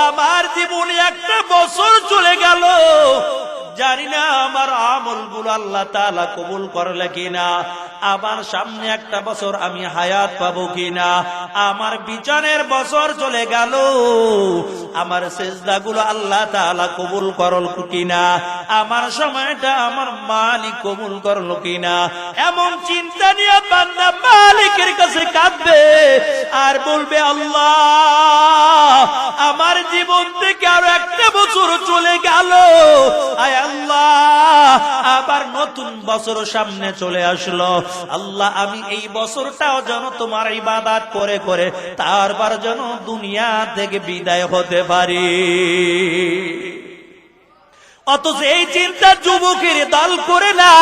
আমার জীবনে একটা বছর চলে গেল, জানি না আমার আমলগুলো আল্লাহ তাআলা কবুল করলে কিনা, আমার সামনে একটা বছর আমি হায়াত পাবো কিনা, আমার বিচারের বছর চলে গেল, আমার সিজদাগুলো আল্লাহ তাআলা কবুল করল কিনা, আমার সময়টা আমার মালিক কবুল করল কিনা, এমন চিন্তা নিয়ে বান্দা মালিকের কাছে কাঁদবে আর বলবে, আল্লাহ আমার জীবন থেকে আরো একটা বছর চলে গেল, আয় আল্লাহ আবার নতুন বছর সামনে চলে আসলো, আল্লাহ আমি এই বছরটাও যেন তোমার ইবাদত করে করে তারপর যেন দুনিয়া থেকে বিদায় হতে পারি। অথচ এই চিন্তা যুবকের দল করে না,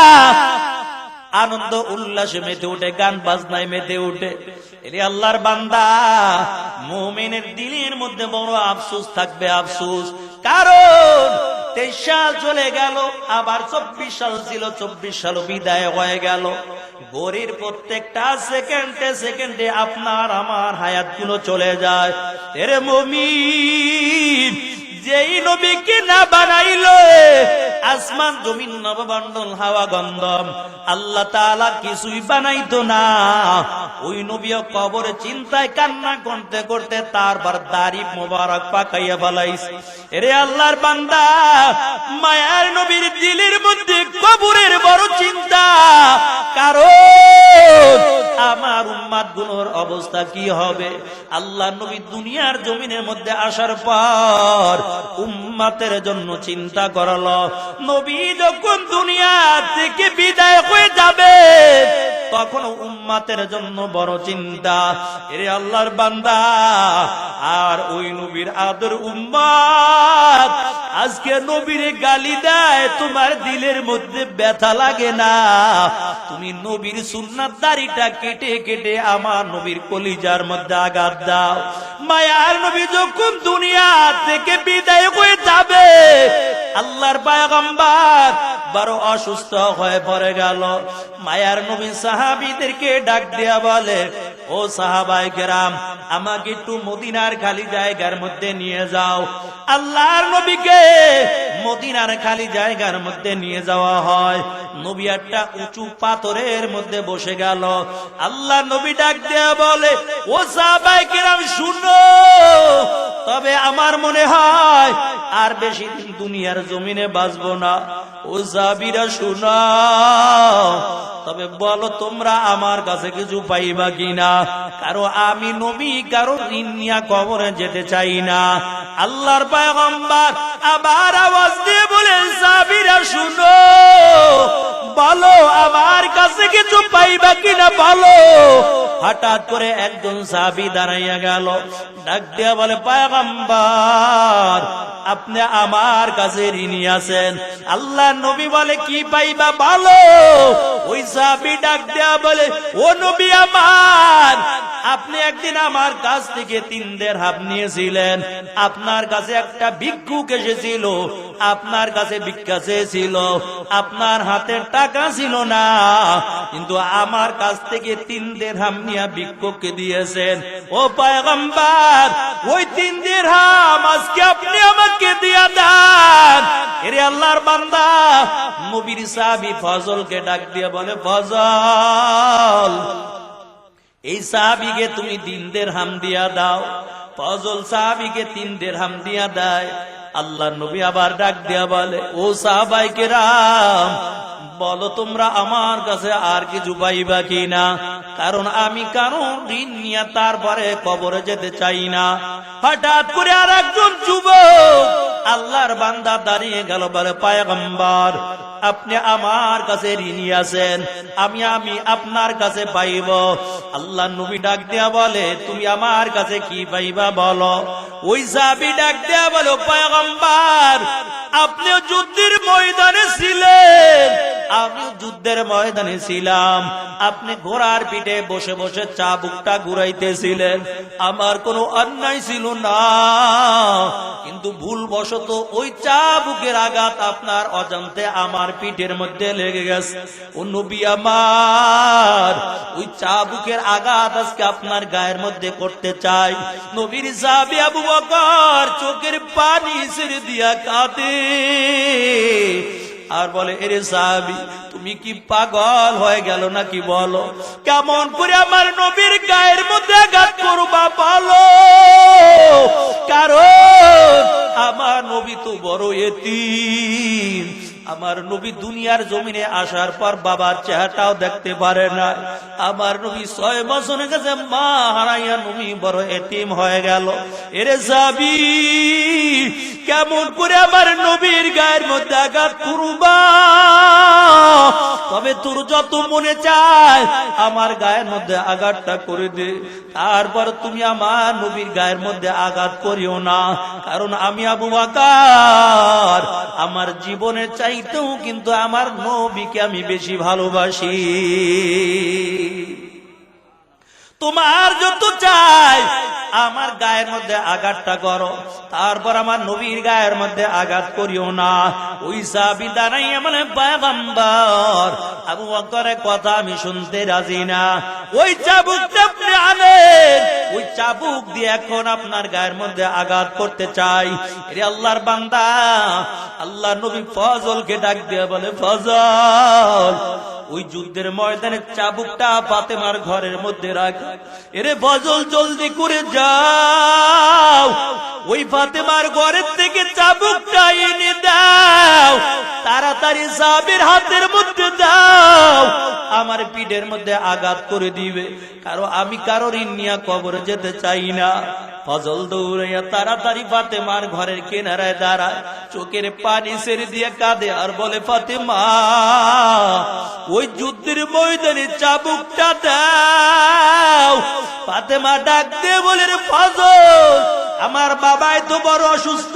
আনন্দ উল্লাসে মেতে উঠে, গান বাজনায় মেতে উঠে। এরে আল্লাহর বান্দা, মুমিনের দিলের মধ্যে বড় আফসোস থাকবে, আফসোস, কারণ 23 সাল চলে গেল, আবার 24 সাল ছিল, 24 সাল বিদায় হয়ে গেল। ঘড়ির প্রত্যেকটা সেকেন্ডে সেকেন্ডে আপনার আমার হায়াতগুলো চলে যায়। এরে মুমিন, যেই নবীকে না বানাইলো আসমান জমিন নবমণ্ডল হাওয়া গন্ধম আল্লাহ তাআলা কিছুই বানাইতো না, ওই নবীও কবরে চিন্তায় কান্না করতে করতে তারপর দাড়ি মোবারক পাকাইয়া ফেলাইছে। এরে আল্লাহর বান্দা, মায়ার নবীর দিলের মধ্যে কবরের বড় চিন্তা, কারণ আমার উম্মত গুলোর অবস্থা কি হবে। আল্লাহ নবী দুনিয়ার জমিনের মধ্যে আসার পর উম্মতের জন্য চিন্তা করলো, নবী যখন দুনিয়া থেকে বিদায় হয়ে যাবে তখন উম্মতের জন্য বড় চিন্তা। এরে আল্লাহর বান্দা, আর ওই নবীর আদর উম্মত আজকে নবীরে গালি দেয়, তোমার দিলের মধ্যে ব্যথা লাগে না? তুমি নবীর সুন্নাত দাড়িটা কেটে কেটে আমার নবীর কলিজার মধ্যে আঘাত দাও। মায়ার নবী যখন দুনিয়া থেকে বিদায় হয়ে যাবে, আল্লাহর পয়গম্বর বড় অসুস্থ হয়ে পড়ে গেল। মায়ার নবী সাহাবীদেরকে ডাক দিয়া বলে, ও সাহাবায়ে কেরাম, আমাকে একটু মদিনার খালি জায়গার মধ্যে নিয়ে যাও। আল্লাহর নবীকে মদিনার খালি জায়গার মধ্যে নিয়ে যাওয়া হয়। নবী একটা উঁচু পাথরের মধ্যে বসে গেল। আল্লাহ নবী ডাক দিয়া বলে, ও সাহাবায়ে কেরাম শুনো, তবে আমার মনে হয় আর বেশি দিন দুনিয়ার জমিনে বাঁচবো না। ও সাহাবীরা শুনো, তবে বলো তোমরা আমার কাছে কিছু পাইবা কিনা, কারণ আমি নবী কারো ঋণ নিয়ে কবরে যেতে চাই না। আল্লাহর পয়গম্বর আবার আওয়াজ দিয়ে বলে, সাহাবীরা শুনো, বলো আমার কাছে কিছু পাইবা কিনা বলো। হঠাৎ করে একজন সাহাবী দাঁড়াইয়া গেল, ডাক দিয়া বলে, পয়গম্বর আপনি আমার কাছে ঋণী আছেন। আল্লাহ নবী বলে, কি পাইবা বলো। ওই সাহাবী ডাক দিয়া বলে, ও নবী আমার, আপনি একদিন আমার কাছ থেকে 3 দিরহাম নিয়েছিলেন। আপনার কাছে একটা ভিক্ষুক এসেছিল, আপনার কাছে ভিক্ষা চেয়েছিল, আপনার হাতে টাকা ছিল না, কিন্তু আমার কাছ থেকে 3 দিরহাম নিয়ে ভিক্ষুককে দিয়েছেন। ও পয়গম্বর, ওই 3 দিরহাম আজকে আপনি আমাকে দিয়া দেন। এরে আল্লাহর বান্দা, নবীর সাহাবী ফজলকে ডাক দিয়ে বলে, ফজল এই সাহাবীকে তুমি 3 দিরহাম দিয়া দাও। ফজল সাহাবীকে 3 দিরহাম দিয়া দেয়। আল্লাহ নবী আবার ডাক দিয়া বলে, ও সাহাবায়ে কেরাম, বলো তোমরা আমার কাছে আর কিছু পাইবা কিনা, কারণ আমি কারণ ঋণ নিয়ে তারপরে কবরে যেতে চাই না। হঠাৎ করে আর একজন যুবক আল্লাহর বান্দা দাঁড়িয়ে গেল, বলে, পয়গম্বর আপনি আমার কাছে ঋণী আছেন, আমি আপনার কাছে পাইব। আল্লাহ নবী ডাক দিয়া বলে, তুমি আমার কাছে কি পাইবা বলো। ওই সাহাবী ডাক দিয়া বলো, পয়গম্বর আপনিও যুদ্ধের ময়দানে ছিলেন, আমিও যুদ্ধের ময়দানে ছিলাম। আপনি ঘোড়ার পিঠে বসে বসে চাবুকটা ঘুরাইতেছিলেন, আমার কোনো অন্যায় ছিল না, কিন্তু কিন্তু ভুলবশত ওই চাবুকের আঘাত আপনার অজান্তে আমার পিঠের মধ্যে লেগে গেছে। ও নবী আমার, ওই চাবুকের আঘাত আজকে আপনার গায়ের মধ্যে করতে চাই। নবীর সাহাবী আবু বকর চোখের পানি ছেড়ে দিয়া কাঁদে আর বলে, এরে সাহাবী, তুমি কি পাগল হয়ে গেল নাকি? বলো, কেমন করে আমার নবীর গায়ের মধ্যে আঘাত করবা বলো, কারণ আমার নবী তো বড় এতিম। আমার নবী দুনিয়ার জমিনে আসার পর বাবার চেহারাটাও দেখতে পারে না। আমার নবী 6 বছরের কাছে মা হারাইয়া নবী বড় এতিম হয়ে গেল। এরে সাহাবী, কেমন করে আমার নবীর গায়ের মধ্যে আঘাত করবা? তবে তোর যত মনে চায় আমার গায়ের মধ্যে আঘাতটা করে দে, তারপর তুমি আমার নবীর গায়ের মধ্যে আঘাত করিও না, কারণ আমি আবু বকর আমার জীবনের চাইতেও কিন্তু আমার নবীকে আমি বেশি ভালোবাসি। তোমার যত চাই আমার গায়ের মধ্যে আঘাতটা করো, তারপর আমার নবীর গায়ের মধ্যে আঘাত করিও না। ওই সাহাবী দাঁড়াইয়া বলে, পয়গম্বর, আবু বকরের কথা আমি শুনতে রাজি না। ওই চাবুকটা আপনি আনেন, ওই চাবুক দিয়ে এখন আপনার গায়ের মধ্যে আঘাত করতে চাই। এরে আল্লাহর বান্দা, আল্লাহ নবী ফজলকে ডাক দিয়ে বলে, ফজল, ওই যুদ্ধের ময়দানে চাবুকটা ফাতেমার ঘরের মধ্যে রাখ। এরে ফজল, জলদি করে যাও, ওই ফাতেমার ঘরের থেকে চাবুকটা এনে দাও, তাড়াতাড়ি সাহাবীর হাতের মধ্যে দাও, আমার পিঠের মধ্যে আঘাত করে দিবে, কারণ আমি কারোর ঋণ নিয়ে কবরে যেতে চাই না। ফজল দৌড়াইয়া তাড়াতাড়ি ফাতেমার ঘরের কিনারায় দাঁড়ায়, চোখের পানি ছেড়ে দিয়ে কাঁদে আর বলে, ফাতেমা, ওই যুদ্ধের ময়দানে চাবুকটা দাও। ফাতেমা ডাক দিয়ে বলে, রে ফজল, আমার বাবাই তো বড় অসুস্থ,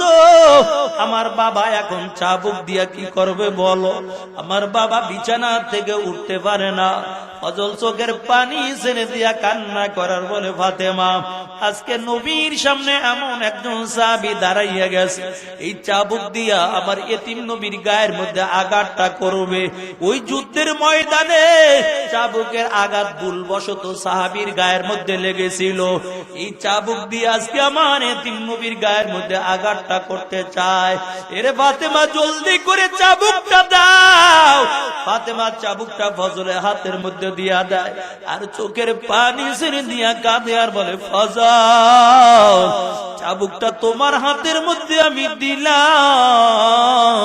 আমার বাবা এখন চাবুক দিয়া কি করবে বলো, আমার বাবা বিছানা থেকে উঠতে পারে না। ফজল চোখের পানি ছেড়ে দিয়া কান্না করার বলে, ফাতেমা, আজকে নবীর সামনে এমন একজন সাহাবী দাঁড়াইয়া গেছে, এই চাবুক দিয়া আমার এতিম নবীর গায়ের মধ্যে আঘাতটা করবে। ওই যুদ্ধের ময়দানে চাবুকের আঘাত ভুলবশত সাহাবীর গায়ের মধ্যে লেগেছিল, এই চাবুক দিয়ে আজকে আমার এতিম নবীর গায়ের মধ্যে আঘাতটা করতে চায়। এরে ফাতেমা, জলদি করে চাবুকটা দাও। ফাতেমা চাবুকটা ফজলের হাতের মধ্যে দিয়া দেয় আর চোখের পানি ছেড়ে দিয়া কাঁদে আর বলে, ফজল, চাবুকটা তোমার হাতের মধ্যে আমি দিলাম,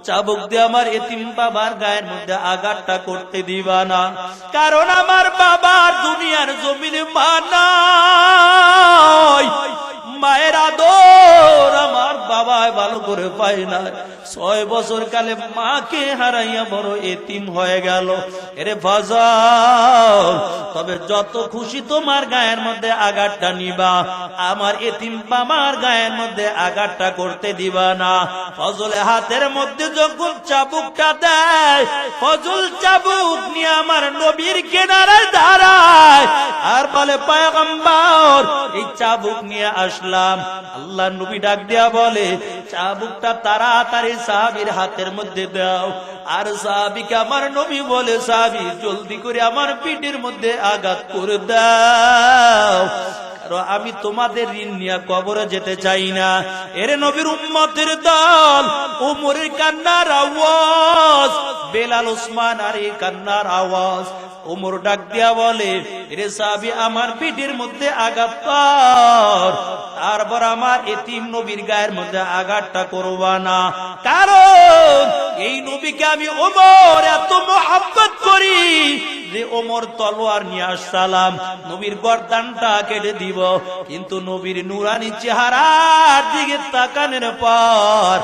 চাবুক দিয়ে আমার এতিম বাবার গায়ের মধ্যে আঘাতটা করতে দিবা না, কারণ আমার বাবার দুনিয়ার জমিনে মা নাই, মায়ের আদর আমার বাবায় ভালো করে পায় না। 6 বছর কালে মাকে হারাইয়া বড় এতিম হয়ে গেল। এরে ফজল, তবে যত খুশি তোমার গায়ের মধ্যে আঘাতটা নিবা, আমার এতিম বাবার গায়ের মধ্যে আঘাতটা করতে দিবা না। ফজলে হাতের মধ্যে যখন চাবুকটা দেয়, ফজল চাবুক নিয়ে আমার নবীর কিনারায় দাঁড়ায় আর বলে, পয়গম্বর, এই চাবুক নিয়ে আসলাম। আল্লাহ নবী ডাক দেয়া বলে, চাবুকটা তাড়াতাড়ি সাহাবীর হাতের মধ্যে দাও। আর সাহাবীকে আমার নবী বলে, সাহাবী, জলদি করে আমার পিঠের মধ্যে আঘাত করে দাও, আমি তোমাদের ঋণ নিয়ে কবরে যেতে চাই না। এরে নবীর উম্মতের দল, ওমরের কান্নার আওয়াজ, বেলাল, ওসমান আর এই কান্নার আওয়াজ। ওমর ডাক দিয়া বলে, রে সাহাবী, আমার পিঠের মধ্যে আঘাত কর, তারপর আমার এতিম নবীর গায়ের মধ্যে আঘাতটা করবা না, কারণ এই নবীকে আমি ওমর এত মহব্বত করি যে ওমর তলোয়ার নিয়ে আসসালাম, নবীর গর্দানটা কেটে দিব, কিন্তু নবীর নুরানি চেহারার দিকে তাকানোর পর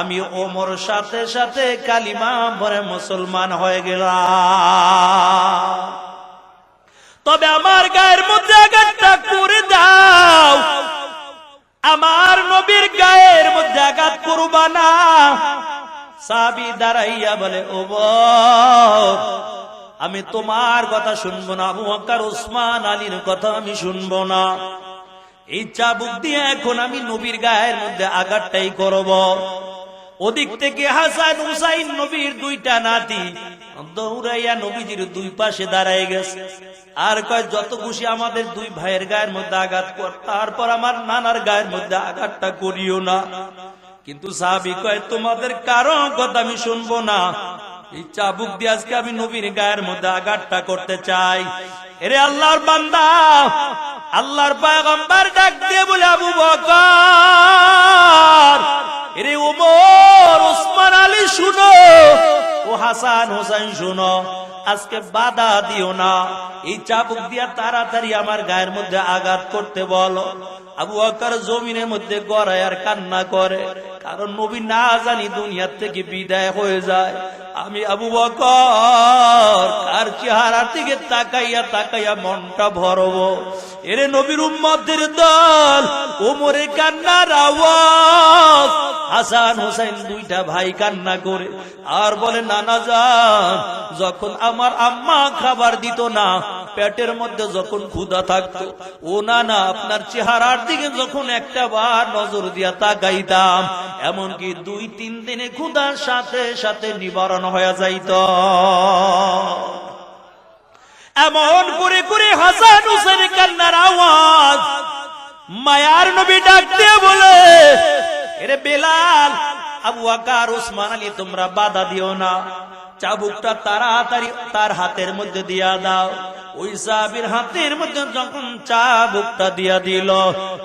আমি ওমর সাথে সাথে কালিমা পড়ে মুসলমান হয়ে গেলাম। তবে আমার গায়ের মধ্যে আঘাতটা করে দাও, আমার নবীর গায়ের মধ্যে আঘাত করবা না। সাহাবী দাঁড়াইয়া বলে, ওমর, আমি তোমার কথা শুনবো না, আবু বকর, ওসমান, আলীর কথা আমি শুনবো না, এই চাবুক দিয়ে এখন আমি নবীর গায়ের মধ্যে আঘাতটাই করব। ওদিক থেকে হাসান হুসাইন নবীর দুইটা নাতি দৌড়াইয়া নবীজির দুই পাশে দাঁড়ায় গেছে। আর কয় যত খুশি আমাদের দুই ভাইয়ের গায়ের মধ্যে আঘাত কর, তারপর আমার নানার গায়ের মধ্যে আঘাতটা করিও না। কিন্তু সাহাবী কয় তোমাদের কারো কথা আমি শুনবো না, এই চাবুক দিয়ে আজকে আমি নবীর গায়ের মধ্যে আঘাতটা করতে চাই। এরে আল্লাহর বান্দা, আল্লাহর পয়গম্বর ডাক দিয়ে বলে আবু বকর, এরে ওমর, ওসমান আলী শুনো, ও হাসান হোসেন শুনো, আজকে বাধা দিও না, এই চাবুক দিয়া তাড়াতাড়ি আমার গায়ের মধ্যে আঘাত করতে বলো। আবু বকর জমিনের মধ্যে গড়ায় আর কান্না করে, কারণ নবী না জানি দুনিয়ার থেকে বিদায় হয়ে যায়। আমি আবু বকর কার চেহারার দিকে তাকাইয়া তাকাইয়া মনটা ভরব। এরে নবীর উম্মতের দল, ওমরে কান্নার আওয়াজ, হাসান হোসেন দুইটা ভাই কান্না করে আর বলে নানা যান, যখন আমার আম্মা খাবার দিত না, পেটের মধ্যে যখন ক্ষুধা থাকতো, ও নানা আপনার চেহারার দিকে যখন একটা বার নজর দিয়া তাকাইতাম, এমনকি 2-3 দিনে ক্ষুধার সাথে সাথে নিবারণ হয়ে যাইত। এমন করে করে হাসান হোসেনের কান্নার আওয়াজ মায়ার নবী ডাক দিয়ে বলে, এরে বেলাল, আবু বকর, ওসমান আলী তোমরা বাধা দিও না, চাবুকটা তাড়াতাড়ি তার হাতের মধ্যে দিয়া দাও। ওই সাহাবীর হাতের মধ্যে যখন চাবুকটা দিয়া দিল,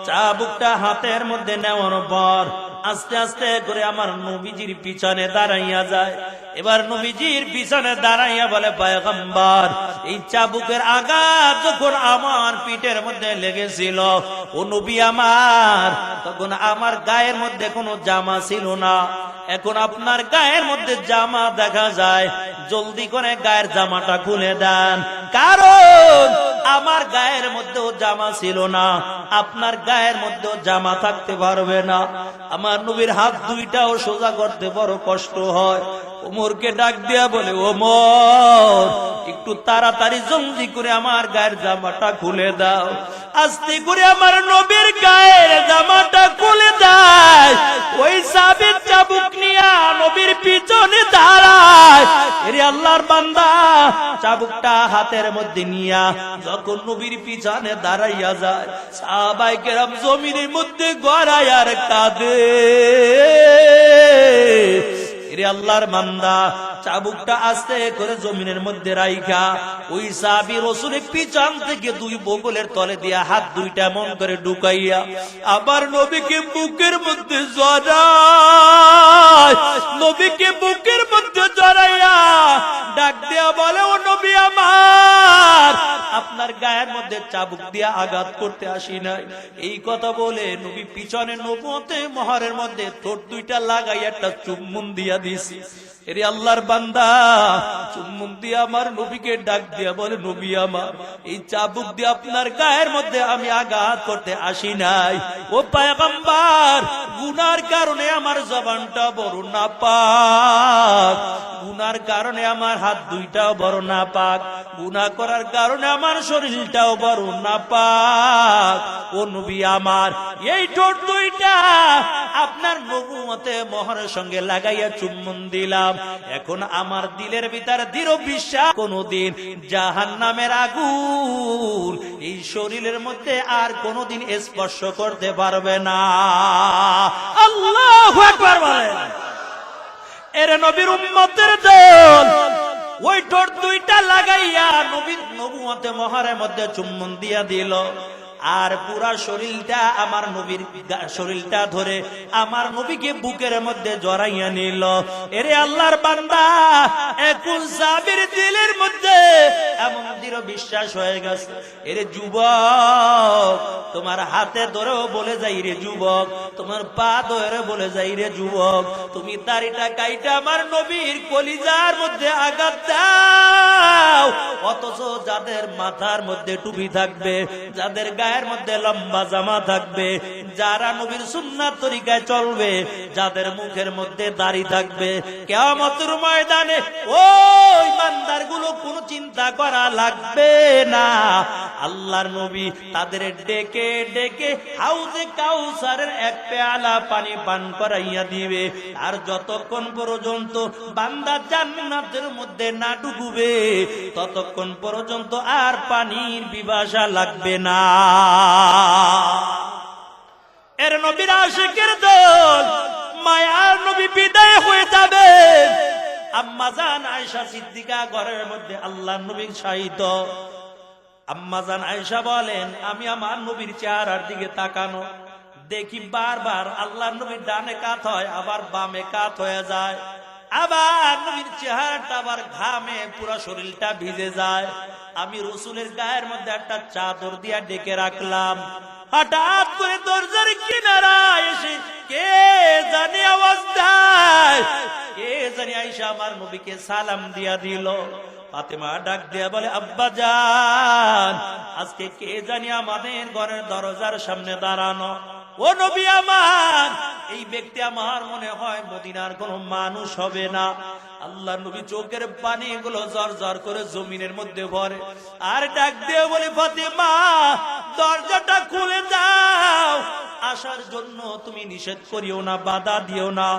চাবুকটা হাতের মধ্যে নেওয়ার পর আস্তে আস্তে করে আমার নবীজির পিছনে দাঁড়াইয়া যায়। এবার নবীজির পিছনে দাঁড়াইয়া বলে, পয়গম্বর, এই চাবুকের আঘাত যখন আমার পিঠের মধ্যে লেগেছিল, ও নবী আমার, তখন আমার গায়ের মধ্যে কোনো জামা ছিল না, এখন আপনার গায়ের মধ্যে জামা দেখা যায়, জলদি করে গায়ের জামাটা খুলে দেন, কারণ আমার গায়ের মধ্যেও জামা ছিল না, আপনার গায়ের মধ্যেও জামা থাকতে পারবে না। আমার নবীর হাত দুইটাও সোজা করতে বড় কষ্ট হয়। ওমরকে ডাক দিয়া বলে, ওমর, একটু তাড়াতাড়ি জলদি করে আমার গায়ের জামাটা খুলে দাও। আস্তে করে আমার নবীর গায়ের জামাটা খুলে দেয়। ওই সাহাবী চাবুক নিয়া নবীর পিছনে দাঁড়ায়। এরে আল্লাহর বান্দা, চাবুকটা হাতের মধ্যে নিয়া যখন নবীর পিছনে দাঁড়াইয়া যায়, সাহাবায়ে কেরাম জমিনের মধ্যে গড়ায় আর কাঁদে। এরে আল্লাহর বান্দা, চাবুকটা আস্তে করে জমিনের মধ্যে রাইখা ওই সাহাবী রাসূলের পিছন থেকে 2 বগলের তলে দিয়া হাত দুইটা মন করে ঢুকাইয়া আবার নবীকে বুকের মধ্যে জড়ায়, নবীকে বুকের মধ্যে জড়াইয়া ডাক দিয়া বলে, ও নবী আমার, আপনার গায়ের মধ্যে চাবুক দিয়া আঘাত করতে আসি নাই। এই কথা বলে নবী পিছনে নবুয়তে মোহরের মধ্যে ঠোঁট দুইটা লাগাইয়া একটা চুম্বন দিয়া দিছি। এরে আল্লাহর বান্দা, চুম্বন দিয়ে আমার নবীকে ডাক দিয়া বলে, নবী আমার, এই চাবুক দিয়ে আপনার গায়ের মধ্যে আমি আঘাত করতে আসি নাই। ও পয়গম্বর, গুনার কারণে আমার জবানটা বড় নাপাক, গুনার কারণে আমার হাত দুইটাও বড় নাপাক, গুনাহ করার কারণে আমার শরীরটাও বড় নাপাক। ও নবী আমার, এই ঠোঁট দুইটা আপনার নবুয়তে মোহরের সঙ্গে লাগাইয়া চুম্বন দিলাম। এখন আমার দিলের ভিতর দৃঢ় বিশ্বাস, কোনদিন জাহান্নামের আগুন এই শরীরের মধ্যে আর কোনদিন স্পর্শ করতে পারবে না। আল্লাহু আকবার বলেন। এর নবীর উম্মতের দল ওই ঠোঁট দুইটা লাগাইয়া নবীর নবুয়তে মোহরের মধ্যে চুম্বন দিয়া দিল। আর পুরা শরীরটা আমার নবীর শরীরটা ধরে আমার নবীকে বুকের মধ্যে জড়াইয়া নিল। এরে আল্লাহর বান্দা, এখন সাহাবীর দিলের মধ্যে এমন দৃঢ় বিশ্বাস হয়ে গেছে, এরে যুবক, তোমার হাতে ধরেও বলে যাই রে যুবক, তোমার পা ধরে বলে যাই রে যুবক, তুমি দাড়িটা কাইটা আমার নবীর কলিজার মধ্যে আঘাত দাও। অথচ যাদের মাথার মধ্যে টুপি থাকবে, যাদের গায়ের মধ্যে লম্বা জামা থাকবে, যারা নবীর সুন্নাত তরিকায় চলবে, যাদের মুখের মধ্যে দাড়ি থাকবে, কিয়ামতের ময়দানে ওই বান্দারগুলো কোনো চিন্তা করা লাগবে না। আল্লাহর নবী তাদের ডেকে ডেকে হাউজে কাউসারের এক পেয়ালা পানি পান করাইয়া দিবে। আর যতক্ষণ পর্যন্ত বান্দা জান্নাতের মধ্যে না ডুববে, ততক্ষণ পর্যন্ত আর পানির পিপাসা লাগবে না। এর নবীর আশিকের দল, মায়ার নবী বিদায় হয়ে যাবে। আম্মাজান আয়েশা সিদ্দিকা ঘরের মধ্যে আল্লাহর নবীর শাহিদ। আম্মাজান আয়েশা বলেন, আমি আমার নবীর চেহারার দিকে তাকানো দেখি বারবার আল্লাহর নবীর ডানে কাত হয়, আবার বামে কাত হয়ে যায়, আবার নবীর চেহারাটা আবার ঘামে পুরো শরীরটা ভিজে যায়। আমি রাসূলের গায়ের মধ্যে একটা চাদর দিয়া ডেকে রাখলাম। হঠাৎ করে দরজার কিনারায় এসে কে জানি আওয়াজ দেয়, কে জানি আয়েশা আমার নবীকে সালাম দিয়া দিল। ফাতেমা ডাক দিয়া বলে, আব্বা জান, আজকে কে জানি আমাদের ঘরের দরজার সামনে দাঁড়ানো। ও নবী আমার, এই ব্যক্তি আমার মনে হয় মদিনার কোন মানুষ হবে না। আল্লাহ নবী চোখের পানি গুলো জর জর করে জমিনের মধ্যে ভরে, আর ডাক দিয়ে বলে, ফাতেমা দরজাটা খুলে দাও, আসার জন্য তুমি নিষেধ করিও না, বাধা দিও না।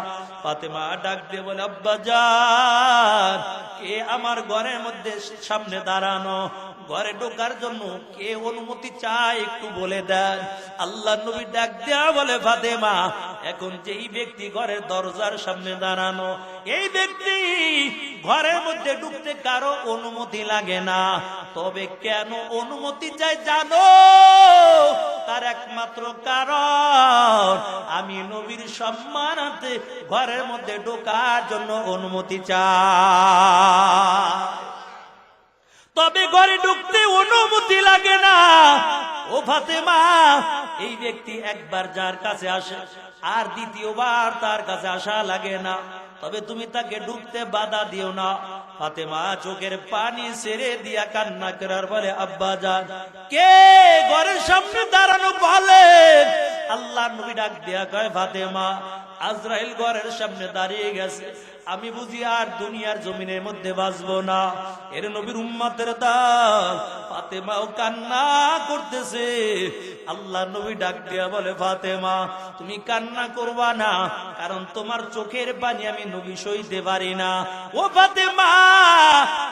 ফাতেমা ডাক দিয়ে বলে, আব্বা জান, কে আমার ঘরের মধ্যে সামনে দাঁড়ানো, ঘরে ঢোকার জন্য কে অনুমতি চায় একটু বলে দেন। আল্লাহ নবী ডাক দেয়া বলে, ফাতেমা, এখন যেই ব্যক্তি ঘরের দরজার সামনে দাঁড়ানো, এই ব্যক্তি ঘরের মধ্যে ঢুকতে কারো অনুমতি লাগে না। তবে কেন অনুমতি চাই জানো? তার একমাত্র কারণ, আমি নবীর সম্মানার্থে ঘরের মধ্যে ঢোকার জন্য অনুমতি চাই। তবে ঘরে ঢুকতে অনুমতি লাগে না। ও ফাতেমা, এই ব্যক্তি একবার যার কাছে আসে আর দ্বিতীয়বার তার কাছে আসা লাগে না, তবে তুমি তাকে ঢুকতে বাধা দিও না। ফাতেমা চোখের পানি ছেড়ে দিয়া কান্না করার বলে, আব্বা জান, কে ঘরের সামনে দাঁড়ানো বলেন। আল্লাহ নবী ডাক দিয়া কয়, ফাতেমা, আজরাইল ঘরের সামনে দাঁড়িয়ে গেছে, আমি বুঝি আর দুনিয়ার জমিনের মধ্যে বাঁচবো না। এর নবীর উম্মতের দল ফাতেমাও কান্না করতেছে। আল্লাহ নবী ডাক দিয়া বলে, ফাতেমা, তুমি কান্না করবা না, কারণ তোমার চোখের পানি আমি নবী সইতে পারি না। ও ফাতেমা,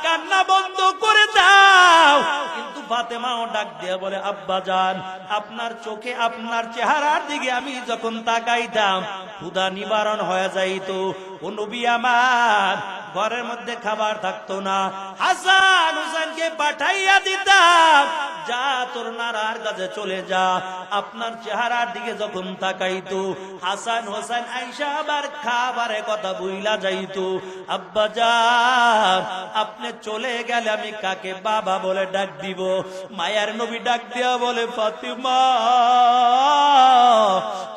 কান্না বন্ধ করে দাও। কিন্তু ফাতেমাও ডাক দিয়া বলে, আব্বা জান, আপনার চোখে আপনার চেহারার দিকে আমি যখন তাকাইতাম ক্ষুধা নিবারণ হয়ে যাইতো। ও নবী আমার, ঘরের মধ্যে খাবার থাকতো না, হাসান হুসাইনকে পাঠাইয়া দিতাম, যা তোর নানার কাছে চলে যা। আপনার চেহারার দিকে যখন তাকাইতো হাসান হোসেন আয়েশা আবার খাবারের কথা ভুইলা যাইতো। আব্বা জান, আপনি চলে গেলে আমি কাকে বাবা বলে ডাক দিব? মায়ার নবী ডাক দিয়া বলে, ফাতেমা,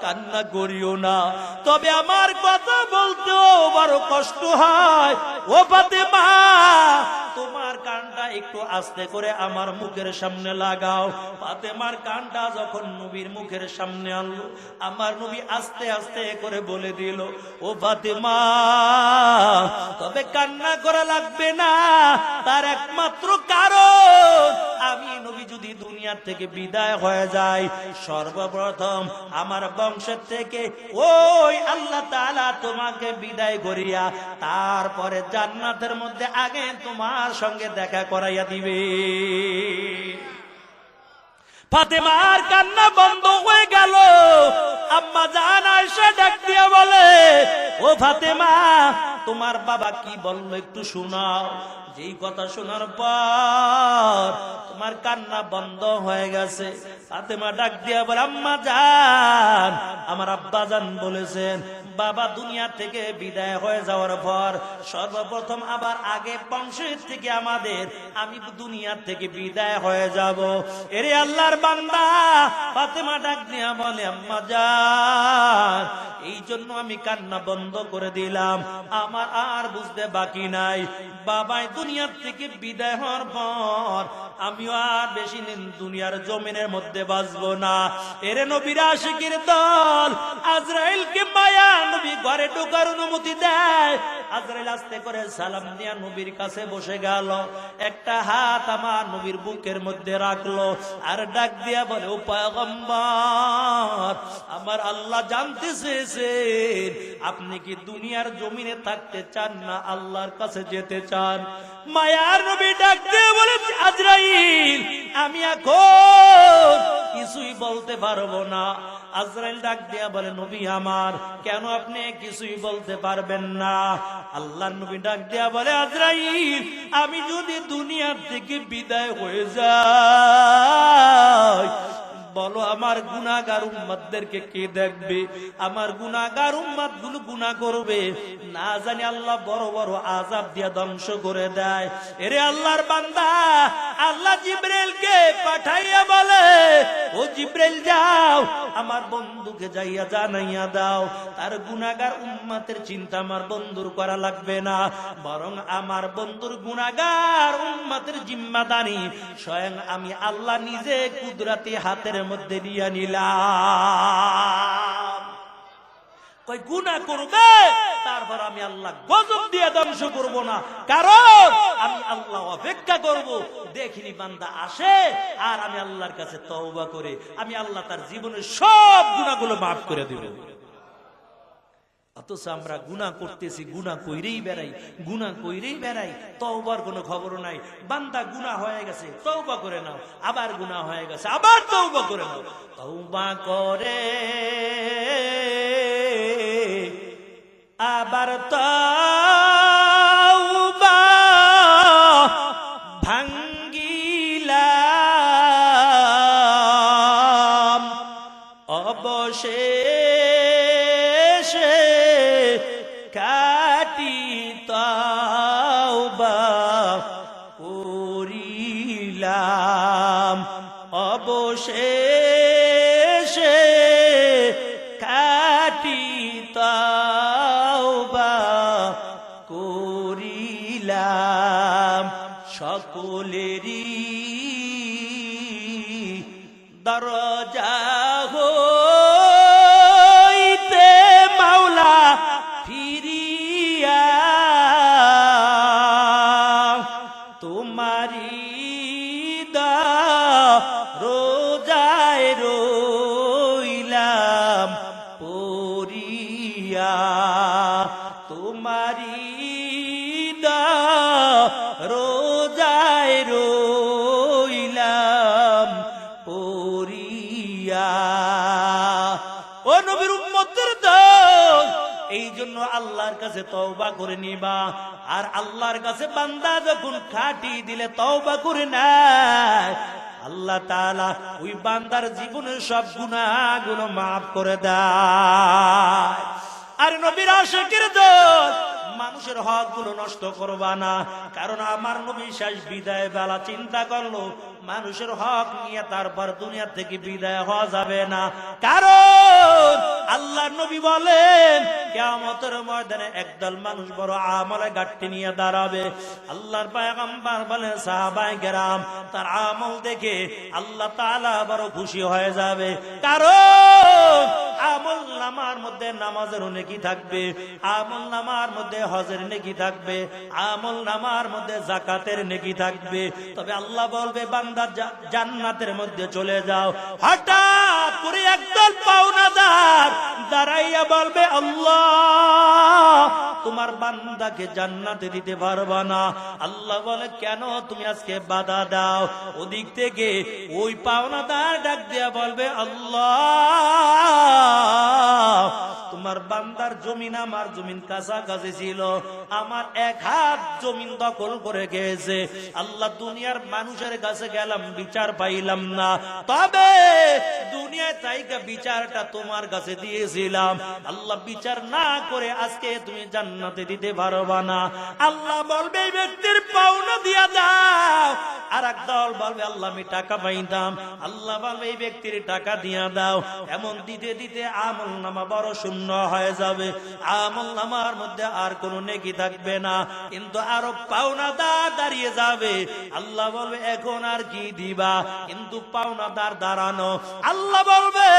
কান্না করিও না, তবে আমার কথা বলতেও বড় কষ্ট হয়। ও ফাতেমা, তোমার কানটা একটু আস্তে করে আমার মুখের সামনে লাগাও। ফাতেমার কানটা যখন নবীর মুখের সামনে আনলো, আমার নবী আস্তে আস্তে করে বলে দিল, ও ফাতেমা, তবে কান্না করা লাগবে না। তার একমাত্র কারণ, আমি নবী যদি দুনিয়া থেকে বিদায় হয়ে যায়, সর্বপ্রথম আমার বংশের থেকে ওই আল্লাহ তাআলা তোমাকে বিদায় করিয়া তারপরে জান্নাতের মধ্যে আগে তোমার সঙ্গে দেখা করাইয়া দিবে। ফাতেমার কান্না বন্ধ হয়ে গেল। আম্মা জান আয়েশা ডাক দিয়ে বলে, ও ফাতেমা, তোমার বাবা কি বললো একটু শোনাও। যেই কথা শোনার পর তোমার কান্না বন্ধ হয়ে গেছে। ফাতেমা ডাক দিয়া বলে, আম্মা জান, আমার আব্বা জান বলেছেন বাবা দুনিয়া থেকে বিদায় হয়ে যাওয়ার পর সর্বপ্রথম আবার আগে বংশের থেকে আমি দুনিয়া থেকে বিদায় হয়ে যাব। এরে আল্লাহর বান্দা, ফাতেমা ডাক দিয়া বলে, আম্মা জান, এই জন্য আমি কান্না বন্ধ করে দিলাম, আমার আর বুঝতে বাকি নাই। বাবাই দুনিয়ার থেকে বিদায় হওয়ার পর আমিও আর বেশি দিন দুনিয়ার জমিনের মধ্যে বাঁচবো না। এরে নবীর আশিকের দল, আজরাইলকে মায়া নবী ঘরে ঢোকার অনুমতি দেয়। আজরাইল আস্তে করে সালাম দিয়া নবীর কাছে বসে গেল, একটা হাত আমার নবীর বুকের মধ্যে রাখলো, আর ডাক দিয়া বলে, ও পয়গম্বর, আমার আল্লাহ জানতে চেয়েছেন আপনি কি দুনিয়ার জমিনে থাকতে চান না আল্লাহর কাছে যেতে চান? মায়ার নবী ডাক দিয়ে বলে, আজরাইল, আমি এখন কিছুই বলতে পারবো না। আজরাইল ডাক দিয়া বলে, নবী আমার, কেন আপনি কিছুই বলতে পারবেন না? আল্লাহর নবী ডাক দিয়া বলে, আজরাইল, আমি যদি দুনিয়ার থেকে বিদায় হয়ে যাই, বলো আমার গুনাহগার উম্মতদেরকে কে দেখবে? আমার গুনাহগার উম্মতগুলো গুনাহ করবে, না জানি আল্লাহ বড় বড় আযাব দিয়া ধ্বংস করে দেয়। এরে আল্লাহর বান্দা, আল্লাহ জিবরাইলকে পাঠাইয়া বলে, ও জিবরাইল, যাও আমার বন্ধুকে যাইয়া জানাইয়া দাও, তার গুনাহগার উম্মতের চিন্তা আমার বন্ধুর করা লাগবে না, বরং আমার বন্ধুর গুনাহগার উম্মতের জিম্মাদারি স্বয়ং আমি আল্লাহ নিজে কুদরতি হাতের মধ্যে নিয়ে নিলাম। কই গুনাহ করবে, তারপর আমি আল্লাহ গজব দিয়ে ধ্বংস করব না, কারণ আমি আল্লাহ অপেক্ষা করব দেখিনি বান্দা আসে, আর আমি আল্লাহর কাছে তওবা করে আমি আল্লাহ তার জীবনের সব গুনাহগুলো মাফ করে দেব। অথচ আমরা গুনাহ করতেছি, গুনাহ কইরেই বেড়াই, তওবার কোনো খবর নাই। বান্দা গুনাহ হয়ে গেছে, তওবা করে নাও, আবার গুনাহ হয়ে গেছে, আবার তওবা করে নাও। তওবা করে আবার তওবা ভাঙ্গিলাম, অবশেষে কাটি তওবা করিলাম, অবশেষে কাটি তওবা করিলাম। সকলেরই দরজা হইতে মাওলা ফিরিয়া তোমারি রোজায় রইলাম পড়িয়া, তোমারি রোজায় রইলাম পড়িয়া। ও নবীর উম্মতের দল, এই জন্য আল্লাহর কাছে তওবা করে নিবা। আর আল্লাহর কাছে বান্দা যখন খাটি দিলে তওবা করে নেয়, আল্লাহ তাআলা ওই বান্দার জীবনের সব গুনাহগুলো মাফ করে দেয়। আর নবীর আশিকের দল, মানুষের হক গুলো নষ্ট করবা না, কারণ আমার নবী শেষ বিদায় বেলা চিন্তা করলো মানুষের হক নিয়ে তারপর দুনিয়া থেকে বিদায় হওয়া যাবে না। কারণ আল্লাহ নবী বলেন, কিয়ামতের ময়দানে একদল মানুষ বড় আমলে ঘাটতি নিয়ে দাঁড়াবে। আল্লাহর পয়গম্বর বলেন, সাহাবায়ে কেরাম তার আমল দেখে আল্লাহ তাআলা বড় খুশি হয়ে যাবে। কারণ আমল নামার মধ্যে নামাজের নেকি থাকবে, আমল নামার মধ্যে হজের নেকি থাকবে, আমল নামার মধ্যে যাকাতের নেকি থাকবে। তবে আল্লাহ বলবে, বান্দা জান্নাতের মধ্যে চলে যাও। হঠাৎ করে একদল পাওনাদার দাঁড়াইয়া বলবে, আল্লাহ তোমার বান্দাকে জান্নাতে দিতে পারবা না। আল্লাহ বলে, কেন তুমি আজকে বাধা দাও? ওদিক থেকে ওই পাওনাদার ডাক দিয়া বলবে, আল্লাহ তোমার বান্দার জমিন আমার জমিন কাছাকাছি ছিল, আমার এক হাত জমিন দখল করে গেছে। আল্লাহ দুনিয়ার মানুষের কাছে গেলাম, বিচার পাইলাম না, তবে দুনিয়ায় তাইকা বিচারটা তোমার কাছে দিয়েছিলাম। আল্লাহ বিচার না করে আজকে তুমি জান্নাতে দিতে পারবা না। আল্লাহ বলবে, এই ব্যক্তির পাওনা দিয়া দাও। আর এক দল বলবে, আল্লাহ আমি টাকা পাইতাম। আল্লাহ বলবে, এই ব্যক্তির টাকা দিয়া দাও। এমন দিতে দিতে আমল নামা বড় সুন্দর শূন্য হয়ে যাবে, আমলনামার মধ্যে আর কোনো নেকি থাকবে না, কিন্তু আরো পাওনাদার দাঁড়িয়ে যাবে। আল্লাহ বলবে এখন আর কি দিবা, কিন্তু পাওনাদার দাঁড়ানো। আল্লাহ বলবে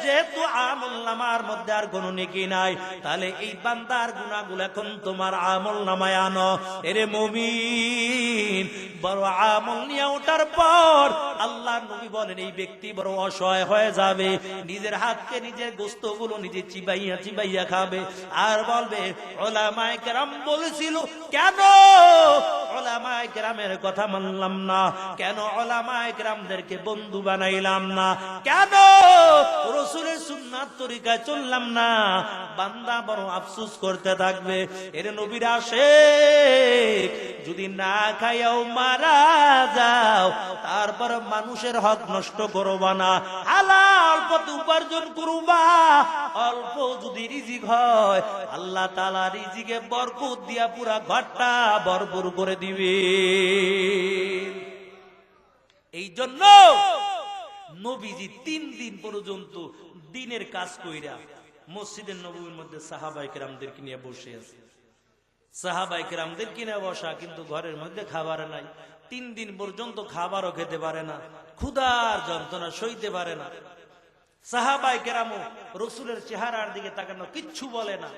যেহেতু আমলনামার মধ্যে আর কোনো নেকি নাই, তাহলে এই বান্দার গুনাহগুলো এখন তোমার আমলনামায় আনো। এরে মুমিন, বড় আমল নিয়ে ওঠার পর আল্লাহর নবী বলেন এই ব্যক্তি বড় অসহায় হয়ে যাবে, নিজের হাতকে নিজের গোশতগুলো নিজে চিবাইয়া চিবাইয়া খাবে, আর বলবে উলামায়ে কেরাম বলেছিল, কেন উলামায়ে কেরামের কথা মানলাম না, কেন উলামায়ে কেরামদেরকে বন্ধু বানাইলাম না, কেন রাসূলের সুন্নাত তরিকায় চললাম না। বান্দা বড় আফসোস করতে থাকবে। এর নবীর আশিক যদি না খাইয়াও মারা যাও, তারপর মানুষের হক নষ্ট করবা না, হালাল পথে উপার্জন করবা। অল্প যদি রিজিক হয়, আল্লাহ তাআলা রিজিকে বরকত দিয়া পুরা ঘরটা ভরপুর করে দিবে। এই জন্য নবীজি 3 দিন পর্যন্ত দিনের কাজ কইরা মসজিদের নববীর মধ্যে সাহাবায়ে কেরামদেরকে নিয়ে বসে আছে। সাহাবায়ে কেরামদেরকে নিয়ে বসা, কিন্তু ঘরের মধ্যে খাবার নাই। 3 দিন পর্যন্ত খাবারও খেতে পারে না, ক্ষুধার যন্ত্রণা সইতে পারে না। সাহাবায়ে কেরামও রাসূলের চেহারার দিকে তাকানো, কিচ্ছু বলে না।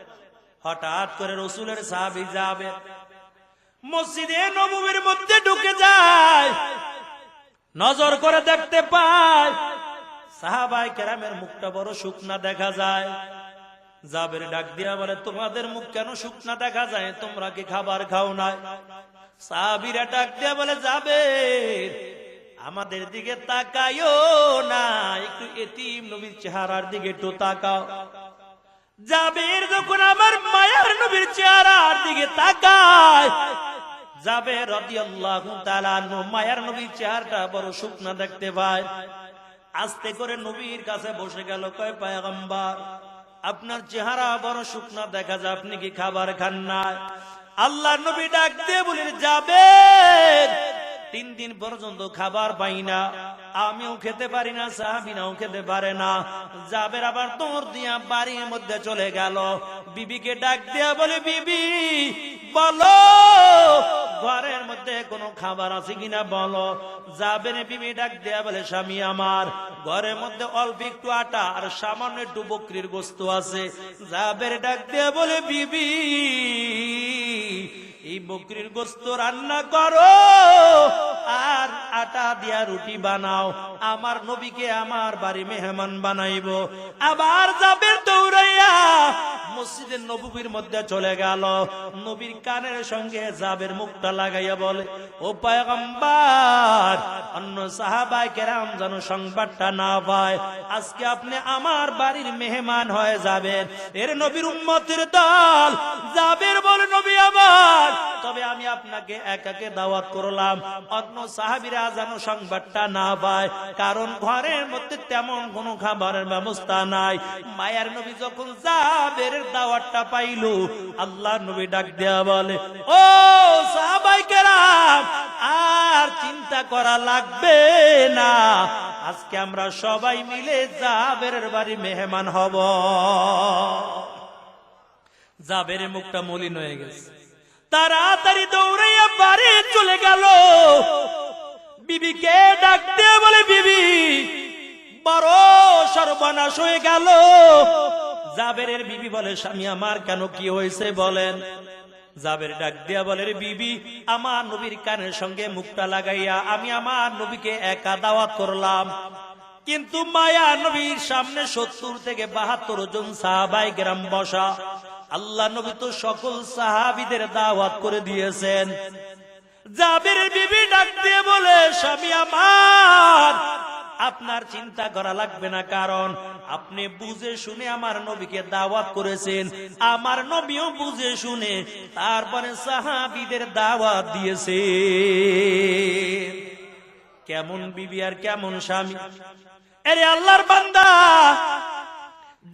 হঠাৎ করে রাসূলের সাহাবী যাবের মসজিদে নববীর মধ্যে ঢুকে যায়, নজর করে দেখতে পায় সাহাবায়ে কেরামের মুখটা বড় শুকনা দেখা যায়। জাবের ডাক দিয়া বলে, তোমাদের মুখ কেন শুকনা দেখা যায়, তোমরা কি খাবার খাও না? সাহাবীরা ডাক দিয়া বলে, জাবের আমাদের দিকে তাকায়ও না, একটু এতিম নবীর চেহারার দিকে একটু তাকাও। জাবের যখন আমার মায়ার নবীর চেহারার দিকে তাকায়, জাবের রাদিয়াল্লাহু তাআলা আনহু মায়ার নবীর চেহারাটা বড় শুকনা দেখতে পায়। আস্তে করে নবীর কাছে বসে গেল, কয় পয়গম্বর আপনার চেহারা বড় শুকনা দেখা যায়, আপনি কি খাবার খান না? আল্লাহর নবী ডাক দিয়ে বলেন, জাবের 3 দিন পর্যন্ত খাবার পাই না, আমিও খেতে পারি না, সাহাবীরাও খেতে পারে না। জাবের আবার দৌড় দিয়া বাড়ির মধ্যে চলে গেল, বিবিকে ডাক দিয়া বলে, বিবি বলো ঘরের মধ্যে কোনো খাবার আছে কিনা বলো। জাবের বিবি ডাক দিয়া বলে, স্বামী আমার ঘরের মধ্যে অল্প একটু আটা আর সামান্য একটু বকরির গোশত আছে। জাবের ডাক দিয়া বলে, বিবি এই বকরির গোশত রান্না করো আর আটা দিয়া রুটি বানাও, আমার নবীকে আমার বাড়ি মেহমান বানাইবো। আবার জাবের দৌড়াইয়া মসজিদের নববীর মধ্যে চলে গেল, নবীর কানের সঙ্গে জাবের মুখটা লাগাইয়া বলে, ও পয়গম্বর অন্য সাহাবায়ে কেরাম যেন সংবাদটা না পায়, আজকে আপনি আমার বাড়ির মেহমান হয়ে যাবেন। এর নবীর উম্মতের দল। জাবের বলে, নবী আমার, তবে আমি আপনাকে একাকে দাওয়াত করলাম, অন্য সাহাবীরা যেন সংবাদটা না পায়, কারণ ঘরের মধ্যে তেমন কোনো খাবারের ব্যবস্থা নাই। মায়ার নবী যখন জাবের দাওয়াতটা পাইল, আল্লাহ নবী ডাক দেয়া বলে, ও সাহাবায়ে কেরাম আর চিন্তা করা লাগবে না, আজকে আমরা সবাই মিলে জাবেরের বাড়ি মেহমান হব। জাবেরের মুখটা মলিন হয়ে গেছে, তাড়াতাড়ি দৌড়াইয়া বাড়ি চলে গেল। বিবিকে ডাক দিয়ে বলে, বিবি বড় সর্বনাশ হয়ে গেল। জাবেরের বিবি বলে, স্বামী আমার কেন কি হয়েছে বলেন। জাবের ডাক দিয়া বলে, বিবি আমার নবীর কানের সঙ্গে মুখটা লাগাইয়া আমি আমার নবীকে একা দাওয়াত করলাম, কিন্তু মায়া নবীর সামনে 70 থেকে 72 জন সাহাবায়ে কেরাম বসা। আল্লাহ নবী তো সকল সাহাবীদের দাওয়াত করে দিয়েছেন। জাবেরের বিবি ডাক দিয়ে বলে, স্বামী আমার আপনার চিন্তা করা লাগবে না, কারণ আপনি বুঝে শুনে আমার নবীকে দাওয়াত করেছেন, আমার নবীও বুঝে শুনে তারপরে সাহাবীদের দাওয়াত দিয়েছে। কেমন বিবি আর কেমন স্বামী। আরে আল্লাহর বান্দা,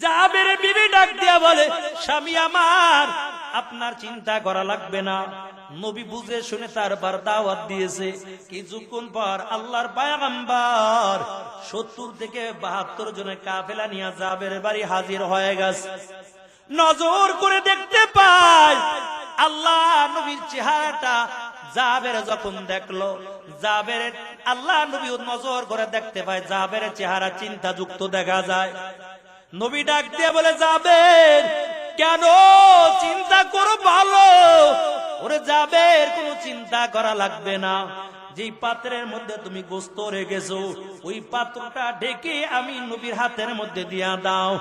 জাবের বিবি ডাক দিয়া বলে, স্বামী আমার আপনার চিন্তা করা লাগবে না। নবী বুঝে শুনে তারপর দাওয়াত দিয়েছে। কিছুক্ষণ পর আল্লাহর পয়গম্বর 70 থেকে 72 জনের কাফেলা নিয়ে জাবের বাড়ি হাজির হয়ে গেছে। নজর করে দেখতে পায় আল্লাহ নবীর চেহারাটা জাবের যখন দেখলো, জাবের আল্লাহ নবী নজর করে দেখতে পায় জাবের চেহারা চিন্তাযুক্ত দেখা যায়। নবী ডাক দিয়ে বলে, জাবের কেন চিন্তা করো? ভালো ওরে জাবের, কোনো চিন্তা করা লাগবে না। যেই পাত্রের মধ্যে তুমি গোস্ত রেখেছো ওই পাত্রটা ঢেকে আমি নবীর হাতের মধ্যে দিয়া দাও।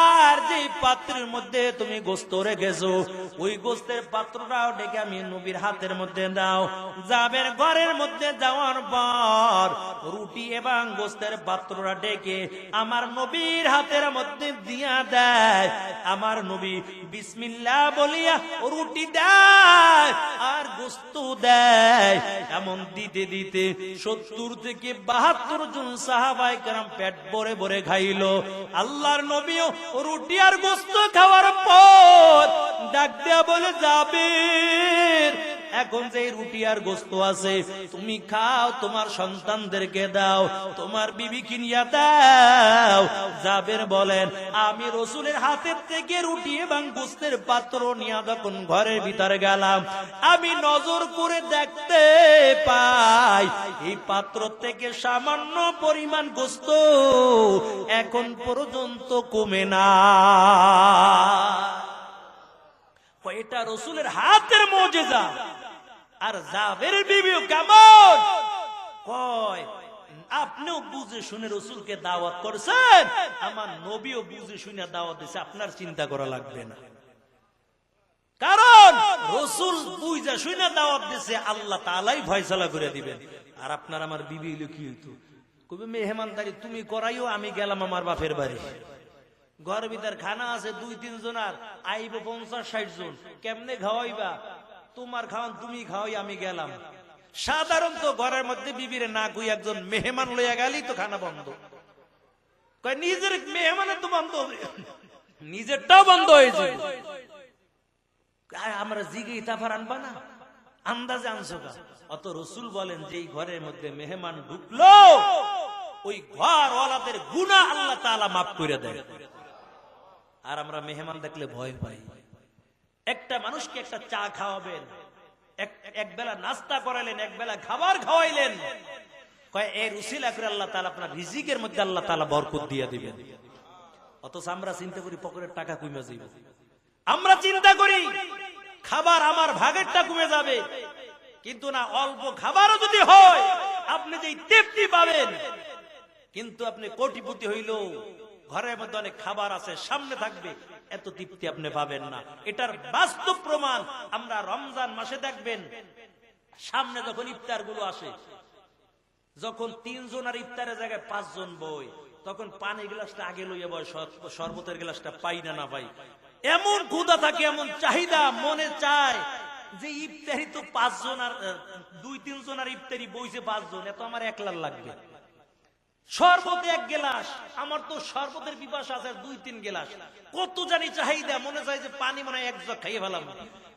আর যেই পাত্রের মধ্যে তুমি গোস্ত রেখেছো ওই গোস্তের পাত্রটাও ঢেকে আমি নবীর হাতের মধ্যে দাও। জাবের ঘরের মধ্যে যাওয়ার পর রুটি এবং গোস্তের পাত্রটা ঢেকে আমার নবীর হাতের মধ্যে দিয়া দেয়। আমার নবী বিসমিল্লাহ বলিয়া রুটি দেয় আর গোস্ত দেয়। এমন দিতে দিতে 70 থেকে 72 জন সাহাবায়ে কেরাম পেট ভরে ভরে খাইলো। আল্লাহর নবীও রুটি আর গোস্ত খাওয়ার পর ডাক দেয়া বলে, জাবের এখন যে রুটি আর গোস্ত আছে তুমি খাও, তোমার সন্তানদেরকে দাও, তোমার বিবি কিনিয়া দাও। জাবের বলেন, আমি রাসূলের হাতের থেকে রুটি এবং গোস্তের পাত্র নিয়ে যখন ঘরের ভিতরে গেলাম আমি নজর করে দেখতে পাই এই পাত্র থেকে সামান্য পরিমাণ গোস্ত এখন পর্যন্ত কমে না। এটা রাসূলের হাতের মুজিজা। আর জাবের বিবিও কেমন কয়, আপনিও বুঝে শুনে রাসূলকে দাওয়াত করছেন, আমার নবীও বুঝে শুনে দাওয়াত দিয়েছে, আপনার চিন্তা করা লাগবে না। কারণ রাসূল বুঝে শুনে দাওয়াত দিয়েছে, আল্লাহ তাআলাই ফয়সালা করে দিবেন। আর আপনার আমার বিবি হইলো কি হইতো, কবে মেহমানদারি তুমি করাইও, আমি গেলাম আমার বাপের বাড়ি, ঘর ভিতর খানা আছে 2-3 জনার, আইব 50-60 জন, কেমনে খাওয়াইবা? তোমার খাওয়ান তুমি খাওয়াই, আমি গেলাম। সাধারণত ঘরের মধ্যে বিবিরে না কই একজন মেহমান লইয়া গেলি তো খানা বন্ধ। কয় নিজের মেহমানের তো বন্ধ হবে, নিজেরটাও বন্ধ হয়েছে। আমরা জিগে ইতাফার আনবা না, আন্দাজে আনছো কা? অত রাসূল বলেন যে এই ঘরের মধ্যে মেহমান ঢুকলো ওই ঘর ওয়ালাদের গুনাহ আল্লাহ তাআলা মাফ করে দেয়। আর আমরা মেহমান দেখলে ভয় পাই। একটা মানুষকে একটা চা খাওয়াবেন, এক বেলা নাস্তা করালেন, এক বেলা খাবার খাওয়াইলেন, কয় এর উসিলা করে আল্লাহ তাআলা আপনার রিজিকের মধ্যে আল্লাহ তাআলা বরকত দিয়ে দিবেন। অথচ আমরা চিন্তা করি পকেটের টাকা কমে যাবে, আমরা চিন্তা করি খাবার আমার ভাগেরটা কমে যাবে। কিন্তু না, অল্প খাবারও যদি হয় আপনি যেই তৃপ্তি পাবেন, কিন্তু আপনি কোটিপতি হইল ঘরের মধ্যে অনেক খাবার আছে সামনে থাকবে, এত তৃপ্তি আপনি পাবেন না। এটার বাস্তব প্রমাণ আমরা রমজান মাসে দেখবেন, সামনে যখন ইফতার গুলো আসে, যখন 3 জনের ইফতারের জায়গায় 5 জন বই, তখন পানি গ্লাসটা আগে লইয়া বয়, শরবতের গ্লাসটা পাই না না পাই, এমন ক্ষুধা থাকে, এমন চাহিদা, মনে চায় যে ইফতারি তো 5 জন আর 2-3 জনের ইফতারি বইছে 5 জন, এত আমার একলার লাগবে। শরবত 1 গ্লাস, আমার তো শরবতের পিপাসা আছে 2-3 গ্লাস, কত জানি চাহিদা, মনে চায় যে পানি মনে 1 জগ খাইয়ে ফেলাম।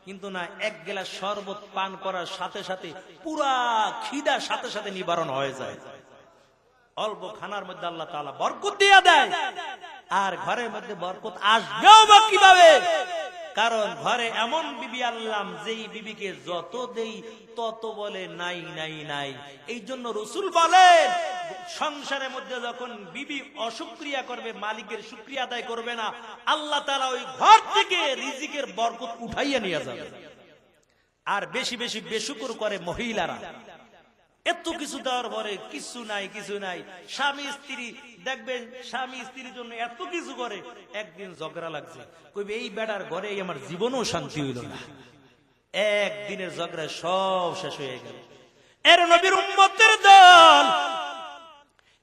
কিন্তু না, 1 গ্লাস শরবত পান করার সাথে সাথে পুরা খিদা সাথে সাথে নিবারণ হয়ে যায়। অল্প খানার মধ্যে আল্লাহ তাআলা বরকত দিয়ে দেয়। আর ঘরের মধ্যে বরকত আসবেও বা কিভাবে? কারণ ঘরে এমন বিবি আনলাম যেই বিবিকে যত দেই তত বলে নাই নাই নাই। এই জন্য রাসূল বলেন, সংসারের মধ্যে যখন বিবি অশুকরিয়া করবে, মালিকের শুকরিয়া আদায় করবে না, আল্লাহ তাআলা ওই ঘর থেকে রিজিকের বরকত উঠাইয়া নিয়ে যাবে। আর বেশি বেশি বেশুকর করে মহিলারা, এত কিছু দেওয়ার পরে কিছু নাই কিছু নাই। স্বামী স্ত্রী দেখবেন, স্বামী স্ত্রীর জন্য এত কিছু করে, একদিন ঝগড়া লাগছে, কইবে এই বেটার ঘরে আমার জীবনও শান্তি হইল না, একদিনের ঝগড়ায় সব শেষ হয়ে গেল। এর নবীর উম্মতের দল।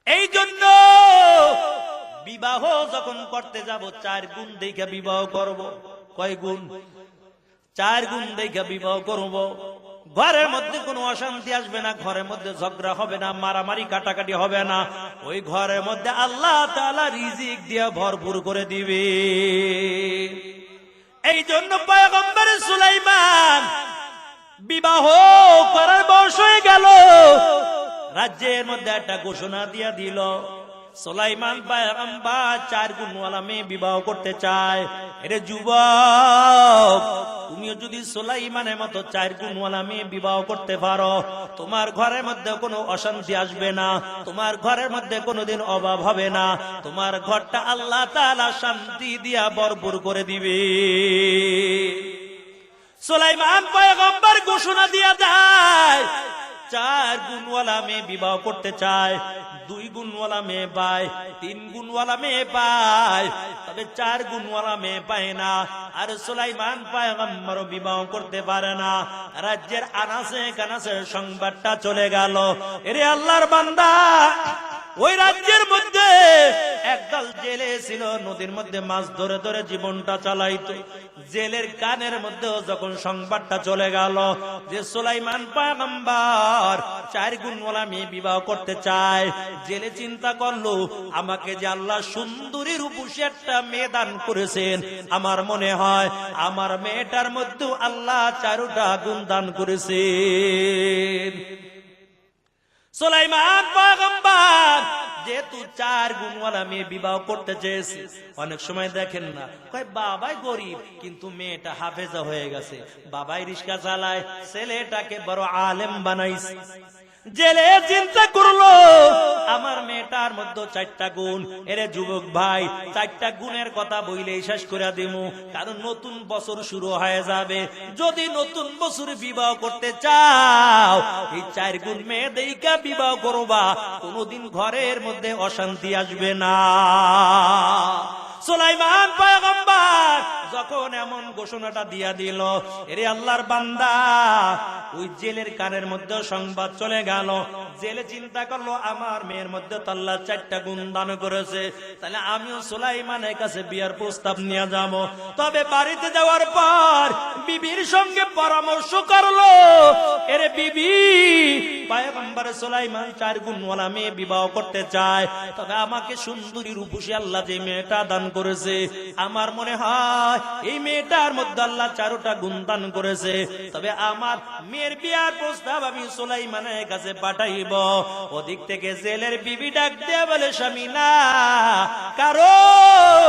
এই জন্য বিবাহ যখন করতে যাব 4 গুণ দেখে বিবাহ করব। কয় গুণ? 4 গুণ দেখে বিবাহ করব। ঘরের মধ্যে কোনো অশান্তি আসবে না, ঘরের মধ্যে ঝগড়া হবে না, মারামারি কাটাকাটি হবে না। ওই ঘরের মধ্যে আল্লাহ তাআলা রিজিক দিয়ে ভরপুর করে দিবে। এই জন্য পয়গম্বর সুলাইমান বিবাহ করার বয়স হয়ে গেল, রাজ্যের মধ্যে একটা ঘোষণা দিয়া দিল, সুলাইমান পয়গম্বর 4 গুণওয়ালা মেয়ে বিবাহ করতে চায়। এরে যুবক, তুমিও যদি সুলাইমানের মতো 4 গুণওয়ালা মেয়ে বিবাহ করতে পারো, তোমার ঘরের মধ্যে কোনো অশান্তি আসবে না, তোমার ঘরের মধ্যে কোনোদিন অভাব হবে না, তোমার ঘরটা আল্লাহ তাআলা শান্তি দিয়া ভরপুর করে দিবে। সুলাইমান পয়গম্বর ঘোষণা দিয়া দেয়, 4 গুণওয়ালা মেয়ে বিবাহ করতে চায়, 2 গুণওয়ালা মেয়ে পায়, 3 গুণওয়ালা মেয়ে পায়, তবে 4 গুণওয়ালা মেয়ে পায় না। আর সুলাইমান পয়গম্বর বিবাহ করতে পারে না। রাজ্যের আনাচে কানাচে সংবাদটা চলে গেল। এরে আল্লাহর বান্দা, ওই রাজ্যের মধ্যে একদল জেলে ছিল, নদীর মধ্যে মাছ ধরে ধরে জীবনটা চালাইতো। জেলের কানের মধ্যেও যখন সংবাদটা চলে গেল যে সুলাইমান পয়গম্বর 4 গুণওয়ালা মেয়ে বিবাহ করতে চায়, জেলে চিন্তা করলো, আমাকে যে আল্লাহ সুন্দরী রূপসী একটা মেয়ে দান করেছেন, আমার মনে হয় আমার মেয়েটার মধ্যেও আল্লাহ 4টা গুণ দান করেছেন। সুলাইমান পয়গম্বর যেহেতু 4 গুণওয়ালা মেয়ে বিবাহ করতে চেয়েছে, অনেক সময় দেখেন না, কয় বাবাই গরিব কিন্তু মেয়েটা হাফেজা হয়ে গেছে, বাবাই রিক্সা চালায়, ছেলেটাকে বড় আলেম বানাইছে। জেলে চিন্তা করলো, আমার মেয়েটার মধ্যে 4টা গুণ। এরে যুবক ভাই, 4টা গুণের কথা বইলেই শেষ করে দিমু, কারণ নতুন বছর শুরু হয়ে যাবে। যদি নতুন বছর বিবাহ করতে চাও, এই 4 গুণ মেয়ে দেইকা বিবাহ করবা, কোনোদিন ঘরের মধ্যে অশান্তি আসবে না। সুলাইমান পয়গম্বর যখন এমন ঘোষণাটা দিয়া দিল, এরে আল্লাহর বান্দা, ওই জেলের কানের মধ্যে সংবাদ চলে গেল। জেলে চিন্তা করলো, আমার মেয়ের মধ্যে তো আল্লাহ 4টা গুণ দান করেছে, তাহলে আমিও সুলাইমানের কাছে বিয়ার প্রস্তাব নিয়ে যাব। তবে বাড়িতে যাওয়ার পর বিবির সঙ্গে পরামর্শ করলো, এরে বিবি, পয়গম্বর সুলাইমান 4 গুণওয়ালা মেয়ে বিবাহ করতে চায়, তবে আমাকে সুন্দরী রূপসী আল্লাহ যে মেয়েটা দান করেছে, আমার মনে হয় এই মেয়েটার মধ্যে আল্লাহ 4টা গুণ দান করেছে, তবে আমার মেয়ের বিয়ার প্রস্তাব আমি সুলাইমানের কাছে পাঠাইব। ওদিক থেকে জেলের বিবি ডাক দিয়ে বলে, স্বামী না, কারণ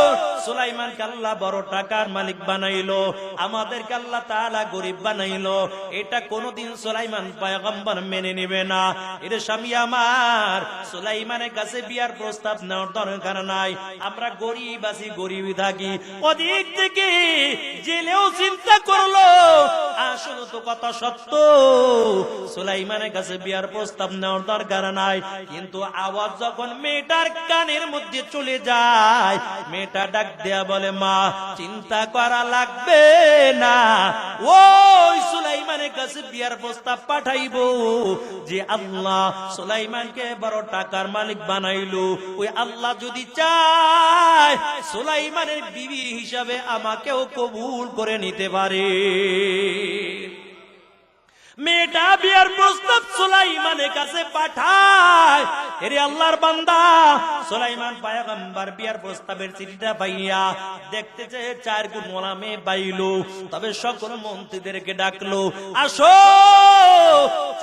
সুলাইমানকে আল্লাহ বড় টাকার মালিক বানাইলো, আমাদেরকে আল্লাহ তাআলা গরিব বানাইলো, এটা কোনোদিন সুলাইমান পয়গম্বর মেনে নিবে না। এর স্বামী আমার, সুলাইমানের কাছে বিয়ার প্রস্তাব নেওয়ার দরকার নাই, আমরা গরিব আছি, গরিবই থাকি। ওদিক থেকে জেলেও চিন্তা করলো, আসলে তো কথা সত্য, সুলাইমানের কাছে বিয়ার প্রস্তাব নেওয়ার দরকার নাই। কিন্তু আওয়াজ যখন মেয়েটার কানের মধ্যে চলে যায়, মেয়েটা ডাক দেয়া বলে, মা, চিন্তা করা লাগবে না, ওই সুলাইমানের কাছে বিয়ার প্রস্তাব পাঠাইবো, যে আল্লাহ সুলাইমানকে বড় টাকার মালিক বানাইলো, ওই আল্লাহ যদি চায় সুলাইমানের বিবি হিসাবে আমাকেও কবুল করে নিতে পারে। মেয়েটা বিয়ার প্রস্তাব সুলাইমানের কাছে পাঠায়। এরে আল্লাহর বান্দা, সুলাইমান পয়গম্বর বিয়ার প্রস্তাবের চিঠিটা পাইয়া দেখতেছে 4 গুণওয়ালা মেয়ে পাইলো, তবে সকল মন্ত্রীদেরকে ডাকলো, আসো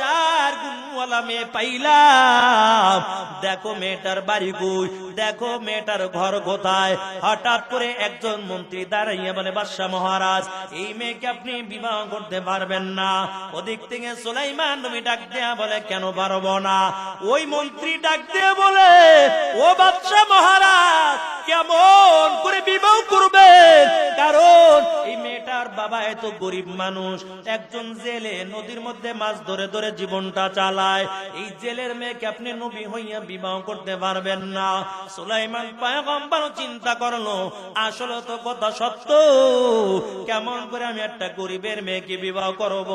4 গুণওয়ালা মেয়ে পাইলাম, দেখো মেয়েটার বাড়ি কই, দেখো মেয়েটার ঘর কোথায়। হঠাৎ করে একজন মন্ত্রী দাঁড়াইয়া বলে, বাদশাহ মহারাজ, এই মেয়েকে আপনি বিবাহ করতে পারবেন না। ওদিক থেকে সুলাইমান নবী ডাক দেয়া বলে, কেন পারবো না? ওই মন্ত্রী ডাক দিয়ে বলে, ও বাদশাহ মহারাজ, কেমন করে বিবাহ করবেন? কারণ এই মেয়েটার বাবা এত গরিব মানুষ, একজন জেলে নদীর মধ্যে মাছ ধরে ধরে জীবনটা চালায়, এই জেলের মেয়েকে আপনি নবী হইয়া বিবাহ করতে পারবেন না। সুলাইমান পয়গম্বর চিন্তা করলো, আসলে তো কথা সত্য, কেমন করে আমি একটা গরিবের মেয়েকে বিবাহ করব?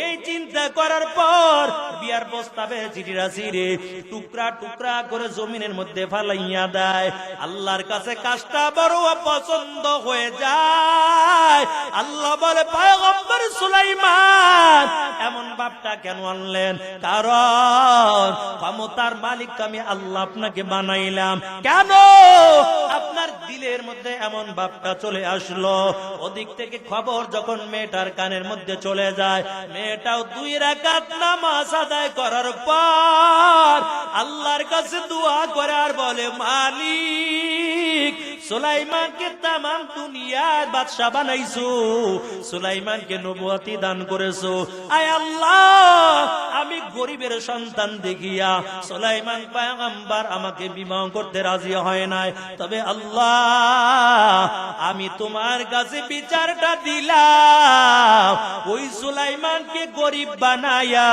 এই চিন্তা করার পর বিয়ার প্রস্তাবে চিঠিটা ছিঁড়ে টুকরা টুকরা করে জমিনের মধ্যে ফালাইয়া দেয়। আল্লাহর কাছে কাজটা বড় পছন্দ হয়ে যায়। আল্লাহ বলে পয়গম্বর সুলাইমান এমন বাপটা কেন আনলেন? কারণ ক্ষমতার মালিক আমি আল্লাহ আপনাকে বানাইলাম। কেন আপনার দিলের মধ্যে এমন বাপটা চলে আসলো? ওদিক থেকে খবর যখন মেয়েটার কানের মধ্যে চলে যায়, মেয়েটাও 2 রাকাত নামাজ আদায় করার পর আল্লাহর কাছে দোয়া করে আর বলে, মালিক সুলাইমানকে তামাম দুনিয়ার বাদশা বানাইছো, সুলাইমানকে নবুয়তি দান করেছো। আয় আল্লাহ, আমি গরিবের সন্তান দেখিয়া সুলাইমান পয়গম্বর আমাকে বিবাহ করতে রাজি হয় নাই, তবে আল্লাহ আমি তোমার কাছে বিচারটা দিলাম, ওই সুলাইমানকে গরিব বানায়া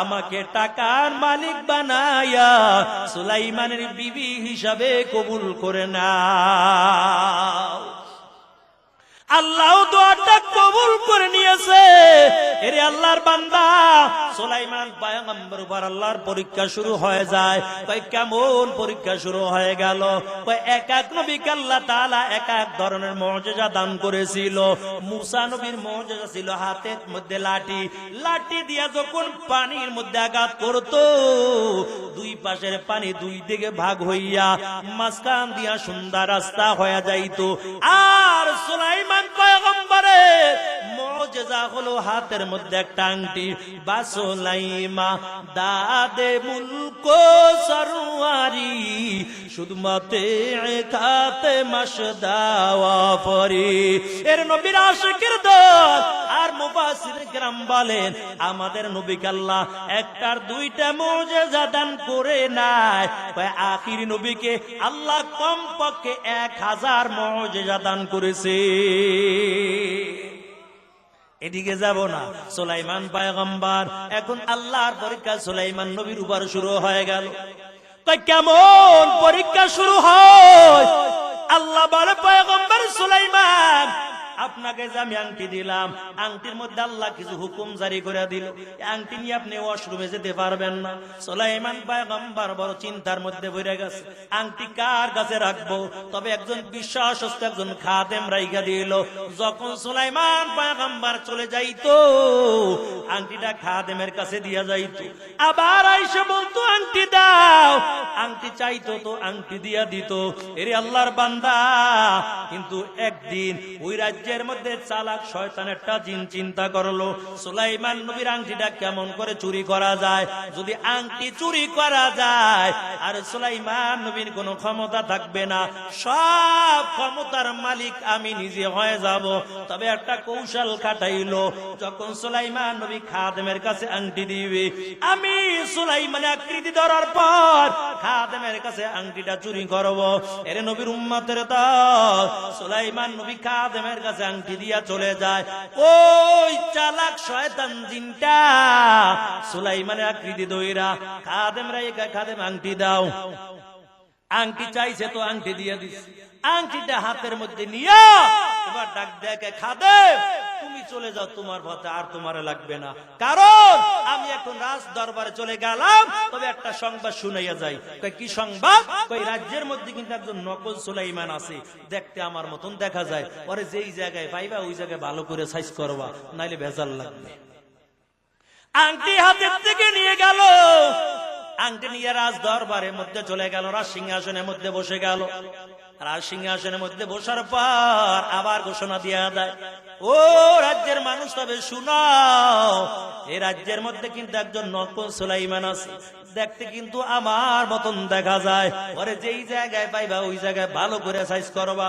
আমাকে টাকার মালিক বানায়া সুলাইমানের বিবি হিসাবে কবুল করে না। আল্লাহ দোয়াটা কবুল করে নিয়েছে। এরে আল্লাহর বান্দা, সুলাইমান পয়গম্বর উপর আল্লাহর পরীক্ষা শুরু হয়ে যায়। কই কেমন পরীক্ষা শুরু হয়ে গেল? কই এক এক নবীকে আল্লাহ তাআলা এক এক ধরনের মুজিজা দান করেছিল। মুসা নবীর মুজিজা ছিল হাতের মধ্যে লাঠি, লাঠি দিয়া যখন পানির মধ্যে আঘাত করত, 2 পাশের পানি 2 দিকে ভাগ হইয়া মাঝখান দিয়া সুন্দর রাস্তা হয়ে যাইত। আর সুলাইমান পয়গম্বরের মুজিজা হলো হাতের মধ্যে একটা আংটি, বাসুলাইমা দাদে মুলক সরওয়ারি শুধুমাতে খাতে মাসদাওয়া ফরি। এর নবীর আশিকের দল আর মুফাসসির কেরাম বলেন, আমাদের নবীকে আল্লাহ একটার 2টা মুজিজা দান করে নাই, আখির নবীকে আল্লাহ কমপক্ষে 1000 মুজিজা দান করেছে। এদিকে যাব না, সুলাইমান পয়গম্বর এখন আল্লাহর পরীক্ষা সুলাইমান নবীর উপর শুরু হয়ে গেল। কই কেমন পরীক্ষা শুরু হয়? আল্লাহ বলে, পয়গম্বর সুলাইমান আপনাকে যে আমি আংটি দিলাম, আংটির মধ্যে আল্লাহ কিছু হুকুম জারি করে দিল, আংটি নিয়ে আপনি ওয়াশরুমে যেতে পারবেন না। সুলাইমান পয়গম্বর বড় চিন্তার মধ্যে পড়ে গেছে, আংটি কার কাছে রাখবো? তবে একজন বিশ্বস্ত একজন খাদেম রাইখা দিল। যখন সুলাইমান পয়গম্বর চলে যাইতো, আংটিটা খাদেমের কাছে দিয়া যাইতো, আবার আইসা বলতো আংটি দাও, আংটি চাইতো তো আংটি দিয়া দিত। এরে আল্লাহর বান্দা, কিন্তু একদিন ওই রাজ্যের মধ্যে চালাক শয়তান একটা জিন চিন্তা করলো, সুলাইমান নবীর আংটিটা কেমন করে চুরি করা যায়। যদি আংটি চুরি করা যায় আর সুলাইমান নবীর কোনো ক্ষমতা থাকবে না, সব ক্ষমতার মালিক আমি নিজে হয়ে যাব। তবে একটা কৌশল খাটাইলো, যখন সুলাইমান নবী খাদেমের কাছে আংটি দিবে, আমি সুলাইমানের আকৃতি ধরার পর খাদেমের কাছে আংটিটা চুরি করব। এর নবীর উম্মতের দল সুলাইমান নবী খাদেমের কাছে আংটি দিয়া চলে যায়। ওই চালাক শয়তান জিনটা সুলাইমানের আকৃতি ধইরা খাদেমরা খাদেম আংটি দাও, আংটি চাইছে তো আংটি দিয়ে দিছে। আংটিটা হাতের মধ্যে নিয়ে এবার ডাক দেখে, খাদেম তুমি চলে যাও, তোমার পথে আর তোমার লাগবে না, কারণ আমি এখন রাজ দরবারে চলে গেলাম। তবে একটা সংবাদ শুনাইয়া যাই। কি সংবাদ? কই রাজ্যের মধ্যে কিন্তু একজন নকল সুলাইমান আছে, দেখতে আমার মতন দেখা যায়, ওরে যেই জায়গায় পাইবা ওই জায়গায় ভালো করে সাইজ করবা, নাইলে ভেজাল লাগবে। আংটি হাতের থেকে নিয়ে গেল, আংটি নিয়ে রাজ দরবারের মধ্যে চলে গেল, রাজ সিংহাসনের মধ্যে বসে গেল। রাজ সিংহাসনের মধ্যে বসার পর আবার ঘোষণা দিয়া দেয়, ও রাজ্যের মানুষ, তবে শুনাও, এই রাজ্যের মধ্যে কিন্তু একজন নকল সুলাইমান আছে, দেখতে কিন্তু আমার মতন দেখা যায়, ওরে যেই জায়গায় পাইবা ওই জায়গায় ভালো করে সাইজ করবা।